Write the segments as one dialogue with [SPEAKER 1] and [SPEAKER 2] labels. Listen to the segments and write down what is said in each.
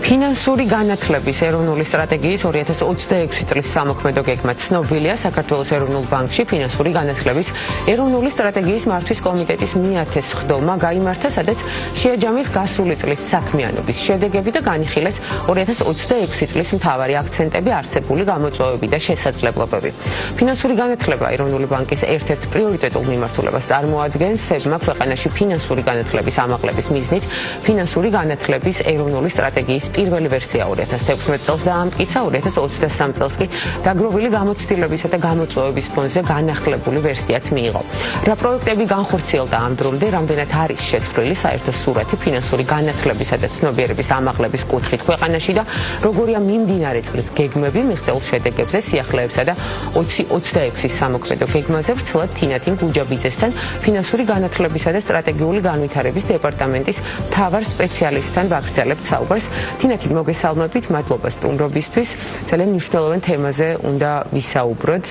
[SPEAKER 1] ფინანსური განათლების ეროვნული სტრატეგიის 2026 წლის სამოქმედო გეგმა ცნობილია საქართველოს ეროვნულ ბანკში ფინანსური განათლების ეროვნული სტრატეგიის მართვის კომიტეტის მიათეს ხდომა გაიმართა, სადაც შეაჯამეს გასული წლის საქმიანობის შედეგები და განიხილეს 2026 წლის მთავარი აქცენტები, არსებული გამოწვევები და შესაძლებლობები. ფინანსური განათლება ეროვნული ბანკის ერთ-ერთ პრიორიტეტულ მიმართულებას წარმოადგენს. SEB-მა ქვეყანაში ფინანსური განათლების ამაღლების მიზნით ფინანსური განათლების ეროვნული სტრატეგიის პირველი ვერსია 2016 წელს დაამტკიცა, 2023 წელს კი დაგროვილი გამოცდილებისა და გამოწვევების ფონზე განახლებული ვერსიაც მიიღო. რა პროექტები განხორციელდა ამ დრომდე, რამდენად არის შეცვლილი საერთო სურათი ფინანსური განათლებისა და ცნობიერების ამაღლების კუთხით ქვეყანაში და როგორია მიმდინარე წლის გეგმები მიღწეულ შედეგებზე, სიახლეებსა და 2026 სამოქმედო გეგმაზე ვრცლად თინათინ გუჯაბიძესთან ფინანსური განათლებისა და სტრატეგიული განვითარების დეპარტამენტის მთავარ სპეციალისტთან ვაგრძელებთ საუბარს. თინათინ მოგესალმებით, მადლობა სტუმრობისთვის. ძალიან მნიშვნელოვან თემაზე უნდა ვისაუბროთ.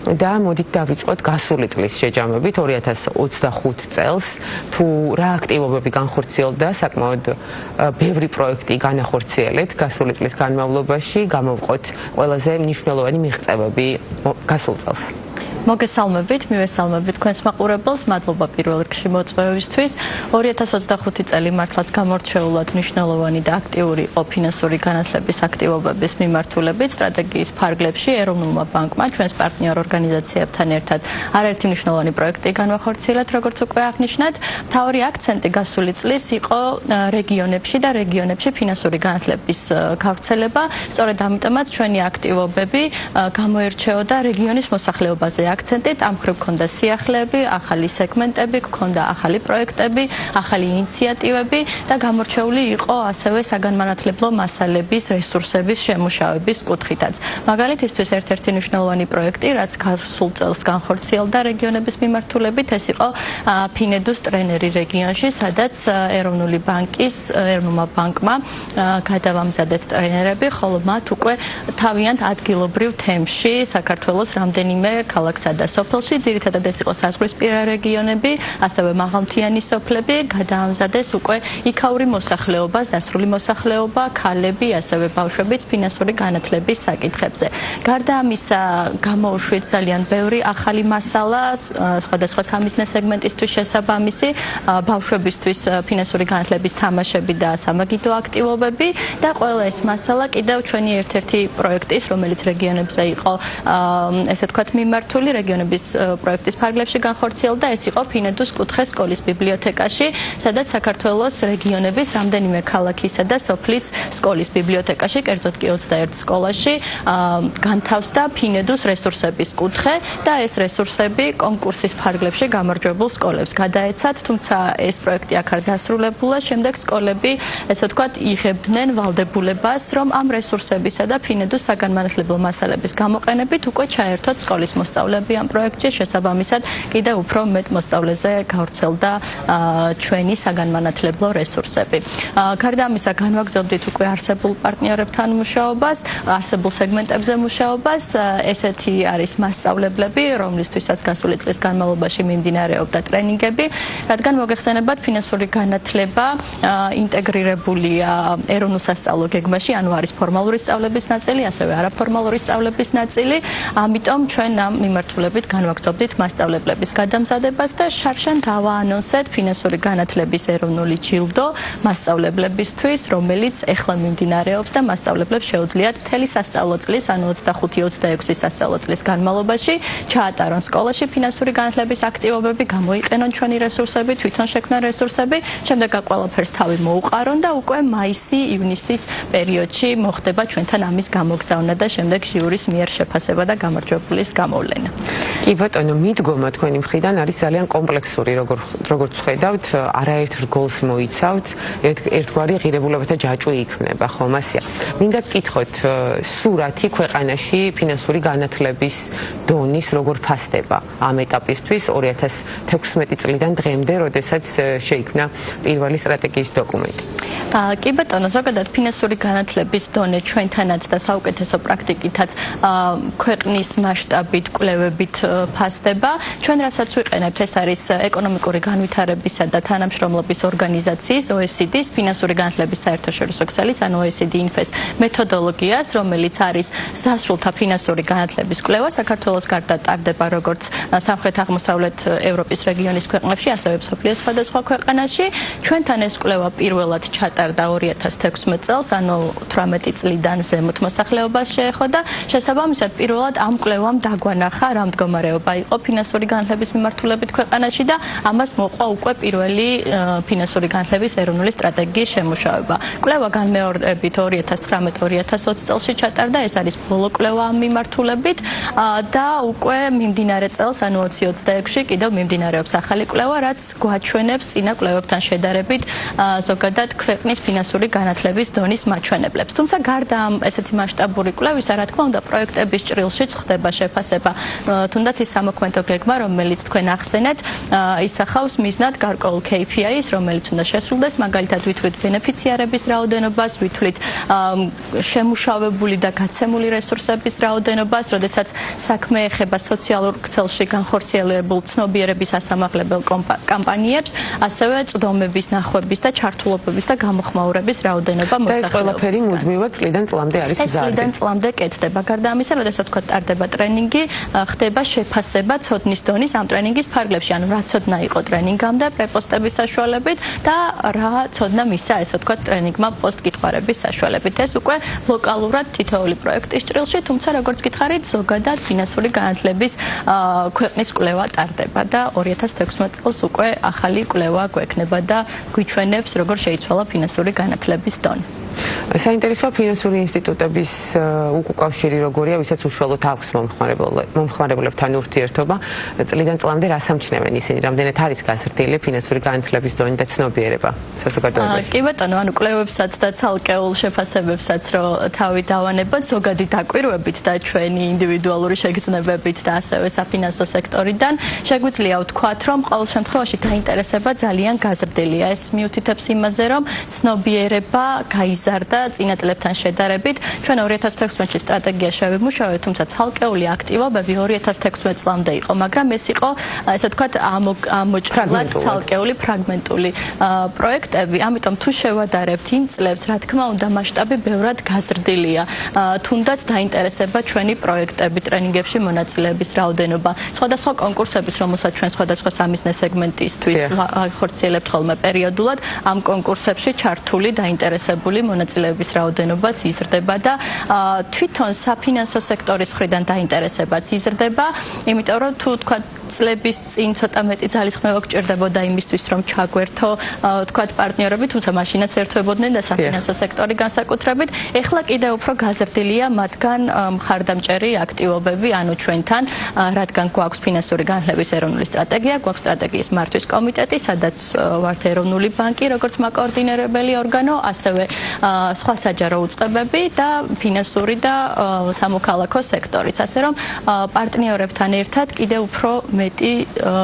[SPEAKER 1] და მოდით დავიწყოთ გასული წლის შეჯამებით 2025 წელს თუ რა აქტივობები განხორციელდა, საკმაოდ ბევრი პროექტი განახორციელეთ გასული წლის განმავლობაში, გამოვყოთ ყველაზე მნიშვნელოვანი მიღწევები გასულ წელს.
[SPEAKER 2] მოგესალმებით, მივესალმებით თქვენს მაყურებელს, მადლობა პირველ რიგში მოწვევისთვის. 2025 წელი მართლაც გამორჩეულად მნიშვნელოვანი და აქტიური იყო ფინანსური განათლების აქტივობების მიმართულებით სტრატეგიის ფარგლებში ეროვნულმა ბანკმა ჩვენს პარტნიორ ორგანიზაციებთან ერთად არაერთი მნიშვნელოვანი პროექტი განახორციელეთ, როგორც უკვე აღნიშნეთ. მთავარი აქცენტი გასული წლის იყო რეგიონებში ფინანსური განათლების გავრცელება. სწორედ ამიტომაც ჩვენი აქტივობები გამოირჩეოდა რეგიონის მოსახლეობაზე აქცენტით, ამ მხრივ ქონდა სიახლეები, ახალი სეგმენტები, ქონდა ახალი პროექტები, ახალი ინიციატივები და გამორჩეული იყო ასევე საგანმანათლებლო მასალების, რესურსების შემუშავების კუთხითაც. მაგალითისთვის ერთ-ერთი მნიშვნელოვანი პროექტი, რაც გასულ წელს განხორციელდა რეგიონების მიმართულებით, ეს იყო ფინედუს ტრენერი რეგიონში, სადაც ეროვნულმა ბანკმა გადავამზადეთ ტრენერები, ხოლო მათ უკვე თავიანთ ადგილობრივ თემში საქართველოს რამდენიმე ქალაქსა და სოფელში, ძირითადად ეს იყო საზღვრისპირა რეგიონები, ასევე მაღალმთიანი სოფლები, გადაამზადეს უკვე იქაური მოსახლეობას, დასრული მოსახლეობა, ქალები, ასევე ბავშვებიც ფინანსური განათლების საკითხებზე. გარდა ამისა, გამოუშვით ძალიან ბევრი ახალი მასალა, სხვადასხვა სამიზნე სეგმენტისთვის შესაბამისი, ბავშვებისთვის ფინანსური განათლების თამაშები და სამაგიდო აქტივობები და ყველა ეს მასალა კიდევ ჩვენი ერთ-ერთი პროექტის, რომელიც რეგიონებზე იყო, ესე ვთქვათ, მიმართული რეგიონების პროექტის ფარგლებში განხორციელდა, ეს იყო ფინედუს კუთხეს სკოლის ბიბლიოთეკაში, სადაც საქართველოს რეგიონების რამდენიმე ქალაქისა და სოფლის სკოლის ბიბლიოთეკაში, კერძოდ კი 21 სკოლაში განთავსდა ფინედუს რესურსების კუთხე და ეს რესურსები კონკურსის ფარგლებში გამარჯვებულ სკოლებს გადაეცათ, თუმცა ეს პროექტი აქ არ დასრულებულა, შემდეგ სკოლები, ესე ვთქვათ, იღებდნენ ვალდებულებას, რომ ამ რესურსებისა და ფინედუს საგანმანათლებლო მასალების გამოყენებით უკვე ჩაერთოთ სკოლის მოსწავლეები ამ პროექტში, შესაბამისად კიდევ უფრო მეტ მოსწავლეზე გავრცელდა ჩვენი საგანმანათლებლო რესურსები. გარდა ამისა, განვაგრძობდით უკვე არსებულ პარტნიორებთან მუშაობას, არსებულ სეგმენტებზე მუშაობას, ესეთი არის მასწავლებლები, რომლისთვისაც გასული წლის განმავლობაში მიმდინარეობდა ტრენინგები, რადგან მოგეხსენებათ, ფინანსური განათლება ინტეგრირებულია ეროვნულ სასწავლო გეგმაში, ანუ არის ფორმალური სწავლების ნაწილი, ასევე არაფორმალური სწავლების ნაწილი, ამიტომ ჩვენ ამ მიმართულებით განვაგრძობდით მასწავლებლების გადამზადებას და შარშან დავაანონსეთ ფინანსური განათლების ეროვნული ჯილდო მასწავლებლებისთვის, რომელიც ეხლა მიმდინარეობს და მასწავლებლებს შეუძლიათ მთელი სასწავლო წლის, ანუ 25-26 სასწავლო წლის განმავლობაში ჩაატარონ სკოლაში ფინანსური განათლების აქტივობები, გამოიყენონ ჩვენი რესურსები, თვითონ შექმნან რესურსები, შემდეგ აქ ყველაფერს თავი მოუყარონ და უკვე მაისი-ივნისის პერიოდში მოხდება ჩვენთან ამის გამოგზავნა და შემდეგ ჟიურის მიერ შეფასება და გამარჯვებულის გამოვლენა.
[SPEAKER 1] კი ბატონო, მიდგომა თქვენი მხრიდან არის ძალიან კომპლექსური, როგორც ხედავთ, არაერთ რგოლს მოიცავთ, ერთგვარი ღირებულებათა ჯაჭვი იქმნება, ხო, მასია. მინდა გკითხოთ, სურათი ქვეყანაში ფინანსური განათლების დონის როგორ ფასდება ამ ეტაპისთვის 2016 წლიდან დღემდე, როდესაც შეიქმნა პირველი სტრატეგიის დოკუმენტი.
[SPEAKER 2] კი ბატონო, ზოგადად ფინანსური განათლების დონე ჩვენთანაც და საუკეთესო პრაქტიკითაც ქვეყნის მასშტაბით კვლევები მიღწევებით ფასდება. ჩვენ რასაც ვიყენებთ, ეს არის ეკონომიკური განვითარებისა და თანამშრომლობის ორგანიზაციის OECD-ს ფინანსური განათლების საერთაშორისო ქსელის, ანუ OECD Infes მეთოდოლოგიას, რომელიც არის დასრულთა ფინანსური განათლების კვლევა. საქართველოს გარდა ტარდება როგორც სამხრეთ-აღმოსავლეთ ევროპის რეგიონის ქვეყნებში, ასევე მსოფლიოს სხვადასხვა ქვეყანაში. ჩვენთან ეს კვლევა პირველად ჩატარდა 2016 წელს, ანუ 18 წლიდან ზემოთ მოსახლეობას შეეხოდა. შესაბამისად, პირველად ამ კვლევამ დაგვანახა რა მდგომარეობა იყო ფინანსური განათლების მიმართულებით ქვეყანაში და ამას მოყვა უკვე პირველი ფინანსური განათლების ეროვნული სტრატეგიის შემუშავება. კვლევა განმეორებით 2019-2020 წელს ჩატარდა, ეს არის ბოლო კვლევა ამ მიმართულებით და უკვე მიმდინარე წელს, ანუ 2026-ში კიდევ მიმდინარეობს ახალი კვლევა, რაც გვაჩვენებს წინა კვლევებთან შედარებით ზოგადად ქვეყნის ფინანსური განათლების დონის მაჩვენებლებს. თუმცა გარდა ამ ესეთი მასშტაბური კვლევისა, რა თქმა უნდა, პროექტების ჭრილშიც ხდება შეფასება. თუნდაც ის სამოქმედო გეგმა, რომელიც თქვენ ახსენეთ, ისახავს მიზნად გარკვეულ KPI-ს, რომელიც უნდა შესრულდეს, მაგალითად ვითვლით ბენეფიციარების რაოდენობას, ვითვლით შემუშავებული და გაცემული რესურსების რაოდენობას, როდესაც საქმე ეხება სოციალურ ქსელში განხორციელებულ ცნობიერების ასამაღლებელ კამპანიებს, ასევე წვდომების, ნახვების და ჩართულობების და გამოხმაურების რაოდენობა მოსახლეობისგან. ეს ყველაფერი მუდმივად წლიდან წლამდე არის მზარდი. წლიდან წლამდე კეთდება. გარდა ამისა, როდესაც თქვა ტარდება ტრენინგი, ხდება შეფასება ცოდნის დონის ამ ტრენინგის ფარგლებში, ანუ რა ცოდნა იყო ტრენინგამდე პრეპოსტების საშუალებით და რა ცოდნა მისცა, ესე ვთქვათ, ტრენინგმა პოსტკითხვარების საშუალებით. ეს უკვე ლოკალურად თითოეული პროექტის ჭრილში, თუმცა როგორც გითხარით, ზოგადად ფინანსური განათლების ქვეყნის კვლევა ტარდება და 2016 წელს უკვე ახალი კვლევა გვექნება და გვიჩვენებს, როგორ შეიცვალა ფინანსური განათლების დონე.
[SPEAKER 1] საინტერესოა ფინანსური ინსტიტუტების უკავშირი როგორია, ვისაც უშუალოდ აქვს მომხმარებლებთან ურთიერთობა. წლიდან წლამდე რას ამჩნევენ ისინი, რამდენად არის გაზრდილი ფინანსური განათლების დონე და ცნობიერება საზოგადოებაში?
[SPEAKER 2] კი ბატონო, ანუ კვლევებსაც და ცალკეულ შეფასებებსაც რო თავი დავანებოთ, ზოგადი დაკვირვებით და ჩვენი ინდივიდუალური შეგრძნებებით და ასევე საფინანსო სექტორიდან, შეგვიძლია ვთქვათ, რომ ყოველ შემთხვევაში დაინტერესება ძალიან გაზრდილია. ეს მიუთითებს იმაზე, რომ ცნობიერება გაიზარდა წინა წლებთან შედარებით. ჩვენ 2016 სტრატეგია შევიმუშავეთ, თუმცა ცალკეული აქტივობები 2016 წლამდე იყო, მაგრამ ეს იყო, ესე ვთქვათ, ამოჭრილად ცალკეული ფრაგმენტული პროექტები. ამიტომ თუ შევადარებთ იმ წლებს, რა თქმა უნდა, მასშტაბი ბევრად გაზრდილია. თუნდაც დაინტერესება ჩვენი პროექტები, ტრენინგებში მონაწილეების რაოდენობა, სხვადასხვა კონკურსების, რომელსაც ჩვენ სხვადასხვა სამიზნე სეგმენტისთვის ხორციელებთ ხოლმე პერიოდულად, ამ კონკურსებში ჩართული დაინტერესებული მონაწილეების რაოდენობაც იზრდება და თვითონ საფინანსო სექტორის მხრიდან დაინტერესებაც იზრდება, იმიტომ რომ თუ თქვა წლების წინ ცოტა მეტი ძალისხმევა გჭირდებოდა იმისთვის, რომ ჩაგვერთო თქვათ პარტნიორები, თუმცა მაშინაც ერთვებოდნენ და საფინანსო სექტორი განსაკუთრებით. ეხლა კიდევ უფრო გაზრდილია მათგან მხარდამჭერი აქტივობები, ანუ ჩვენთან, რადგან გვაქვს ფინანსური განათლების ეროვნული სტრატეგია, გვაქვს სტრატეგიის მართვის კომიტეტი, სადაც ვართ ეროვნული ბანკი, როგორც მაკოორდინირებელი ორგანო, ასევე სხვა საჯარო უწყებები და ფინანსური და სამოქალაქო სექტორიც, ასე რომ პარტნიორებთან ერთად კიდევ უფრო მეტი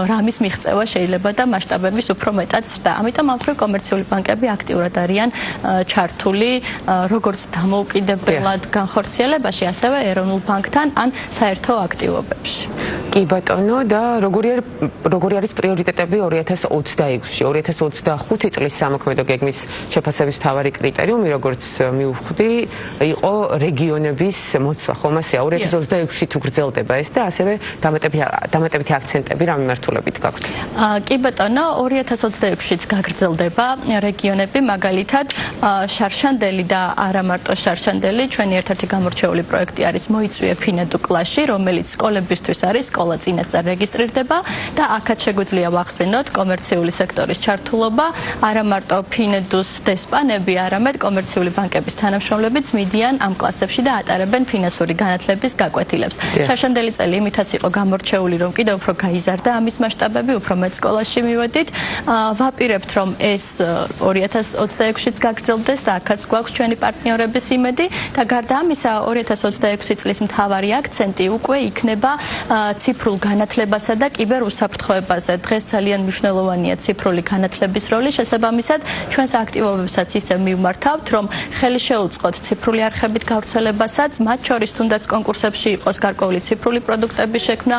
[SPEAKER 2] რამის მიღწევა შეიძლება და მასშტაბების უფრო მეტად ზრდა. ამიტომ ამ მხრივ კომერციული ბანკები აქტიურად არიან ჩართული როგორც დამოუკიდებლად განხორციელებაში, ასევე ეროვნულ ბანკთან ან საერთო აქტივობებში.
[SPEAKER 1] კი ბატონო, და როგორი არის პრიორიტეტები 2026-ში? 2025 წლის სამოქმედო გეგმის შეფასების მთავარი კრიტერიუმი, როგორც მივხვდი, იყო რეგიონების მოცვა, ხომ ასეა? 2026-ში თუ გრძელდება ეს და ასევე დამატებითი აქცენტები რა მიმართულებით გაქვთ?
[SPEAKER 2] კი ბატონო, 2026-შიც გაგრძელდება რეგიონები, მაგალითად შარშანდელი და არა მარტო შარშანდელი, ჩვენი ერთ-ერთი გამორჩეული პროექტი არის მოიწვიე ფინედუ კლასში, რომელიც სკოლებისთვის არის, სკოლა წინასწარ რეგისტრირდება და აქაც შეგვიძლია ვახსენოთ კომერციული სექტორის ჩართულობა, არა მარტო ფინედუს დესპანები, არამედ კომერციული ბანკების თანამშრომლებიც მიდიან ამ კლასებში და ატარებენ ფინანსური განათლების გაკვეთილებს. შარშანდელი წელი იმითაც იყო გამორჩეული, რომ კიდევ უფრო უფრო გაიზარდა ამის მასშტაბები, უფრო მეც სკოლაში მივედით. ვაპირებთ, რომ ეს 2026-იც გაგრძელდეს და აქაც გვაქვს ჩვენი პარტნიორების იმედი და გარდა ამისა 2026 წლის მთავარი აქცენტი უკვე იქნება ციფრულ განათლებასა და კიბერუსაფრთხოებაზე. დღეს ძალიან მნიშვნელოვანია ციფრული განათლების როლი. შესაბამისად, ჩვენს აქტივობებსაც ისე მივმართავთ, რომ ხელი შეუწყოთ ციფრული არხებით გავრცელებასაც, მათ შორის თუნდაც კონკურსებში იყოს გარკვეული ციფრული პროდუქტების შექმნა,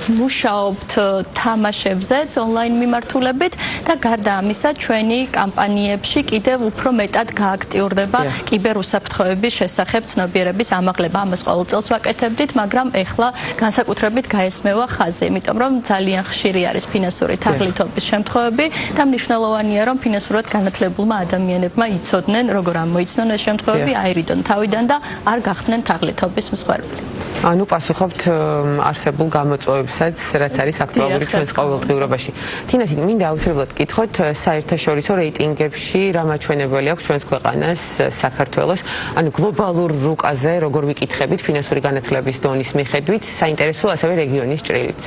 [SPEAKER 2] ვმუშაობთ თამაშებზეც ონლაინ მიმართულებით და გარდა ამისა, ჩვენი კამპანიებში კიდევ უფრო მეტად გააქტიურდება კიბერუსაფრთხოების შესახებ ცნობიერების ამაღლება. ამას ყოველ წელს ვაკეთებდით, მაგრამ ეხლა განსაკუთრებით გაესმევა ხაზი, იმიტომ რომ ძალიან ხშირი არის ფინანსური თაღლითობის შემთხვევები და მნიშვნელოვანია, რომ ფინანსურად განათლებულმა ადამიანებმა იცოდნენ, როგორ ამოიცნონ ეს შემთხვევები, აირიდონ თავიდან და არ გახდნენ თაღლითობის მსხვერპლი.
[SPEAKER 1] ანუ პასუხობთ არსებულ გამოწვევებსაც, რაც არის აქტუალური ჩვენს ყოველდღიურობაში. თინათი, მინდა აუცილებლად გკითხოთ, საერთაშორისო რეიტინგებში რა მაჩვენებელი აქვს ჩვენს ქვეყანას, საქართველოს, ანუ გლობალურ რუკაზე, როგორ ვიკითხებით ფინანსური განათლების დონის მიხედვით, საინტერესოა ასევე რეგიონის ჭრილიც.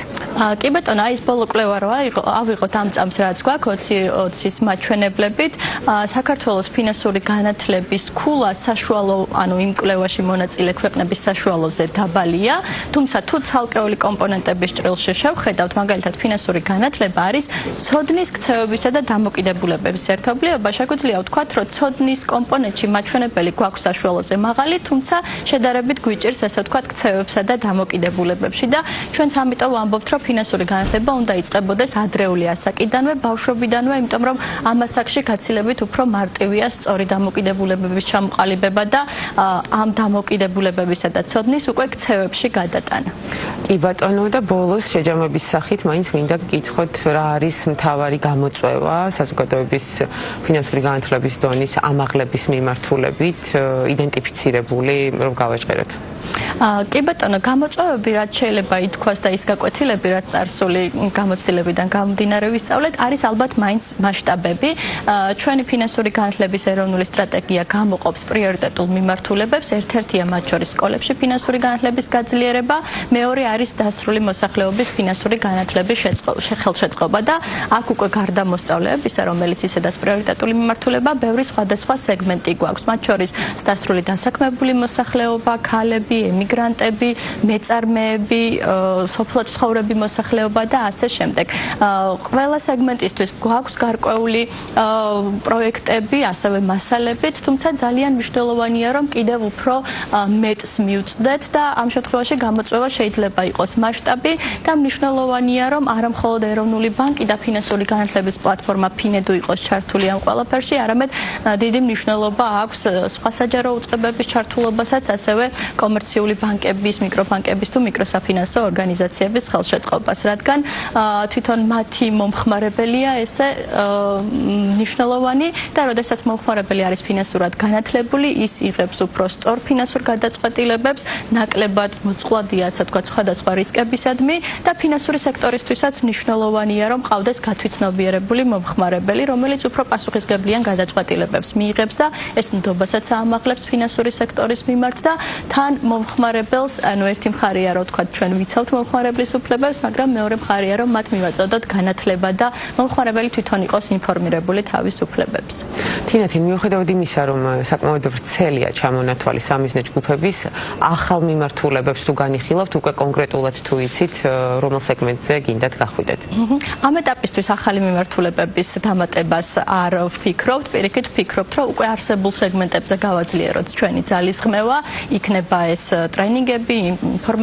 [SPEAKER 2] კი ბატონო, ის ბოლო კვლევა რა ავიღოთ ამ წამს რაც გვაქვს 20-ის მაჩვენებლებით, საქართველოს ფინანსური განათლების ქულა საშუალო, ანუ იმ კვლევაში მონაწილე ქვეყნების საშუალოზე დაბალია, თუმცა თუ ცალკეული კომპონენტების ჭრილში შევხედავთ, მაგალითად ფინანსური განათლება არის ცოდნის ქცევებისა და დამოკიდებულებების ერთობლიობა. შეგვიძლია ვთქვათ, რომ ცოდნის კომპონენტში მაჩვენებელი გვაქვს საშუალოზე მაღალი, თუმცა შედარებით გვიჭირს ესე ვთქვათ ქცევებსა და დამოკიდებულებებში და ჩვენც ამიტომ ვამბობთ, რომ ფინანსური განათლება უნდა იწყებოდეს ადრეული ასაკიდანვე, ბავშვობიდანვე, იმიტომ რომ ამ ასაკში გაცილებით უფრო მარტივია სწორი დამოკიდებულებების ჩამოყალიბება და ამ დამოკიდებულებებისა და ცოდნის უკვე ქცევებში გადატანა.
[SPEAKER 1] კი ბატონო, და ბოლოს შეჯამების სახით მაინც მინდა გკითხოთ, რა არის მთავარი გამოწვევა საზოგადოების ფინანსური განათლების დონის ამაღლების მიმართულებით იდენტიფიცირებული, რომ გავაჟღეროთ.
[SPEAKER 2] კი ბატონო, გამოწვევები რაც შეიძლება ითქვას და ის გაკვეთილები რაც წარსული გამოცდილებიდან გამომდინარე ვისწავლეთ, არის ალბათ მაინც მასშტაბები. ჩვენი ფინანსური განათლების ეროვნული სტრატეგია გამოყოფს პრიორიტეტულ მიმართულებებს, ერთ-ერთია მათ შორის სკოლებში ფინანსური განათლების გაძლიერება, მეორე არის დასრული მოსახლეობის ფინანსური განათლების ხელშეწყობა და აქ უკვე გარდა მოსწავლეებისა, რომელიც ისედაც პრიორიტეტული მიმართულება, ბევრი სხვადასხვა სეგმენტი გვაქვს, მათ შორის დასრული დასაქმებული მოსახლეობა, ქალები, ემიგრანტები, მეწარმეები, სოფლად ცხოვრები მოსახლეობა და ასე შემდეგ. ყველა სეგმენტისთვის გვაქვს გარკვეული პროექტები, ასევე მასალებიც, თუმცა ძალიან მნიშვნელოვანია, რომ კიდევ უფრო მეტს მივწვდეთ და ამ შემთხვევაში გამოწვევა შეიძლება იყოს მასშტაბი და მნიშვნელოვანია, რომ არა მხოლოდ ეროვნული ბანკი და ფინანსური განათლების პლატფორმა ფინედუ იყოს ჩართული ამ ყველაფერში, არამედ დიდი მნიშვნელობა აქვს სხვა საჯარო უწყებების ჩართულობასაც, ასევე კომერციული ბანკების, მიკრობანკების თუ მიკროსაფინანსო ორგანიზაციების ხელშეწყობას, რადგან თვითონ მათი მომხმარებელია ესე მნიშვნელოვანი და როდესაც მომხმარებელი არის ფინანსურად განათლებული, ის იღებს უფრო სწორ ფინანსურ გადაწყვეტილებებს, ნაკლებად მოწყვლადია, ასე ვთქვათ, სხვადასხვა რისკებისადმი და ფინანსური სექტორისთვისაც მნიშვნელოვანია, რომ ყავდეს გათვითცნობიერებული მომხმარებელი, რომელიც უფრო პასუხისმგებლიან გადაწყვეტილებებს მიიღებს და ეს ნდობასაც აამაღლებს ფინანსური სექტორის მიმართ და თან მომხმარებელს, ანუ ერთი მხარეა, რომ ვთქვათ, ჩვენ ვიცავთ მომხმარებლის უფლებებს, მაგრამ მეორე მხარეა, რომ მათ მივაწოდოთ განათლება და მომხმარებელი თვითონ იყოს ინფორმირებული თავის უფლებებს.
[SPEAKER 1] თინათი, მიუხედავად იმისა, რომ საკმაოდ ვრცელია ჩამონათვალი სამიზნე ჯგუფების, ახალ მიმართულებებს თუ განიხილავთ, უკვე კონკრეტულად თუ იცით, რომელ სეგმენტზე გინდათ გახვიდეთ?
[SPEAKER 2] ამ ეტაპისთვის ახალი მიმართულებების დამატებას არ ვფიქრობთ, პირიქით ვფიქრობთ, რომ უკვე არსებულ სეგმენტებზე გავაძლიეროთ ჩვენი ძალისხმევა, იქნება ეს ტრენინგები,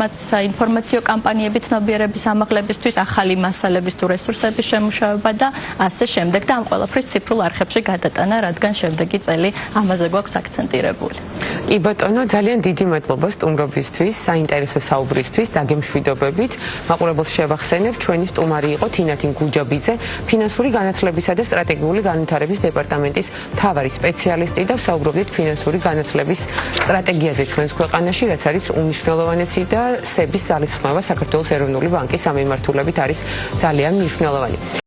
[SPEAKER 2] საინფორმაციო კამპანიები ცნობიერების ამაღლებისთვის, ახალი მასალების თუ რესურსების შემუშავება და ასე შემდეგ და ამ ყველაფრის ციფრულ არხებში გადატანა, რადგან შემდეგი წელი ამაზე გვაქვს აქცენტირებული.
[SPEAKER 1] კი ბატონო, ძალიან დიდი მადლობა სტუმრობისთვის, საინტერესო საუბრისთვის, დაგემშვიდობებით. მაყურებელს შევახსენებ, ჩვენი სტუმარი იყო თინათი გუჯაბიძე, ფინანსური განათლებისა და სტრატეგიული განვითარების დეპარტამენტის მთავარი სპეციალისტი და საუბრობდით ფინანსური განათლების სტრატეგიაზე ჩვენს ქვეყანაში, რაც არის უმნიშვნელოვანესი და სების ძალისხმევა საქართველოს ეროვნული ბანკის ამ მიმართულებით არის ძალიან მნიშვნელოვანი.